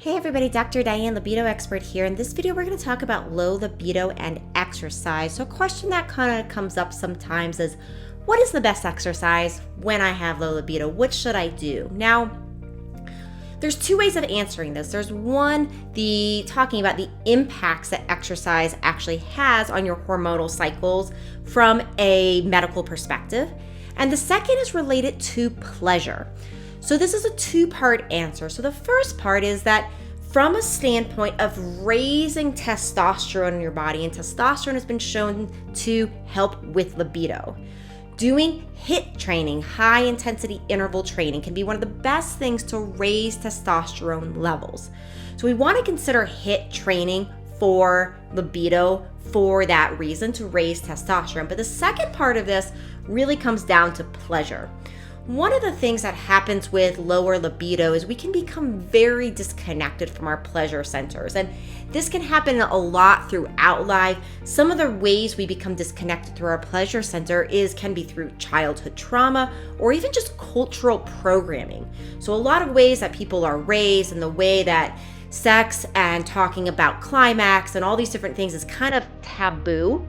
Hey everybody, Dr. Diane, libido expert here. In this video, we're going to talk about low libido and exercise. So a question that kind of comes up sometimes is, what is the best exercise when I have low libido? What should I do? Now, there's two ways of answering this. There's one, talking about the impacts that exercise actually has on your hormonal cycles from a medical perspective. And the second is related to pleasure. So this is a two-part answer. So the first part is that from a standpoint of raising testosterone in your body, and testosterone has been shown to help with libido, doing HIIT training, high intensity interval training, can be one of the best things to raise testosterone levels. So we want to consider HIIT training for libido for that reason, to raise testosterone. But the second part of this really comes down to pleasure. One of the things that happens with lower libido is we can become very disconnected from our pleasure centers. And this can happen a lot throughout life. Some of the ways we become disconnected through our pleasure center can be through childhood trauma or even just cultural programming. So a lot of ways that people are raised and the way that sex and talking about climax and all these different things is kind of taboo.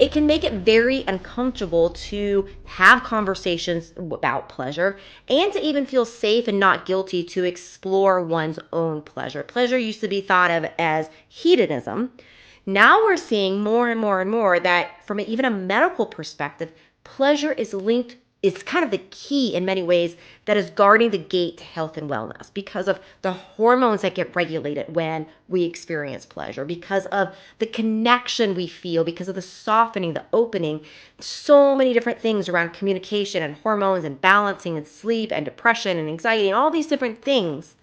It can make it very uncomfortable to have conversations about pleasure and to even feel safe and not guilty to explore one's own pleasure. Pleasure used to be thought of as hedonism. Now we're seeing more and more and more that from even a medical perspective, pleasure is linked, it's kind of the key in many ways that is guarding the gate to health and wellness because of the hormones that get regulated when we experience pleasure, because of the connection we feel, because of the softening, the opening, so many different things around communication and hormones and balancing and sleep and depression and anxiety and all these different things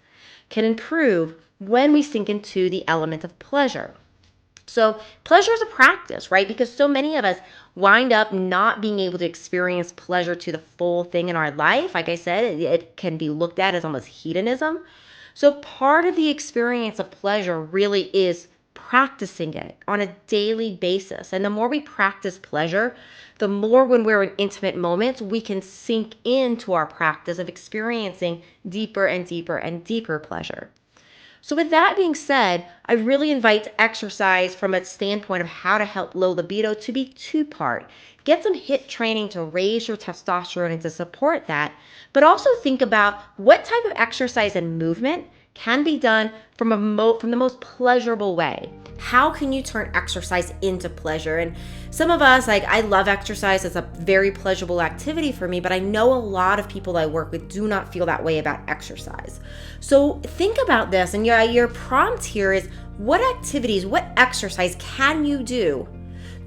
can improve when we sink into the element of pleasure. So pleasure is a practice, right? Because so many of us wind up not being able to experience pleasure to the full thing in our life. Like I said, it can be looked at as almost hedonism. So part of the experience of pleasure really is practicing it on a daily basis. And the more we practice pleasure, the more when we're in intimate moments, we can sink into our practice of experiencing deeper and deeper and deeper pleasure. So with that being said, I really invite exercise from a standpoint of how to help low libido to be two-part. Get some HIIT training to raise your testosterone and to support that, but also think about what type of exercise and movement can be done from the most pleasurable way. How can you turn exercise into pleasure? And some of us, like, I love exercise. It's a very pleasurable activity for me, but I know a lot of people I work with do not feel that way about exercise. So think about this, and your prompt here is, what activities, what exercise can you do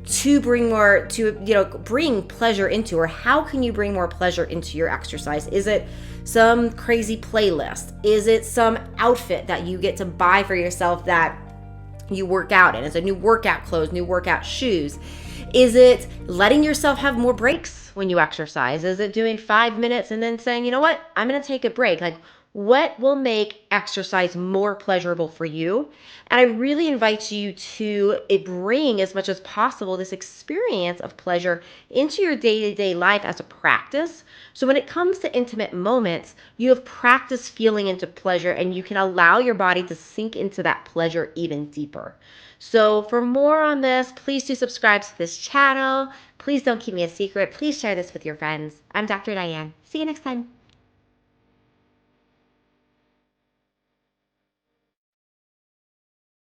to bring pleasure into, or how can you bring more pleasure into your exercise? Is it some crazy playlist? Is it some outfit that you get to buy for yourself that you work out in? Is it new workout clothes, new workout shoes? Is it letting yourself have more breaks when you exercise? Is it doing 5 minutes and then saying, you know what, I'm going to take a break? Like, what will make exercise more pleasurable for you? And I really invite you to bring as much as possible this experience of pleasure into your day-to-day life as a practice. So when it comes to intimate moments, you have practiced feeling into pleasure and you can allow your body to sink into that pleasure even deeper. So for more on this, please do subscribe to this channel. Please don't keep me a secret. Please share this with your friends. I'm Dr. Diane. See you next time.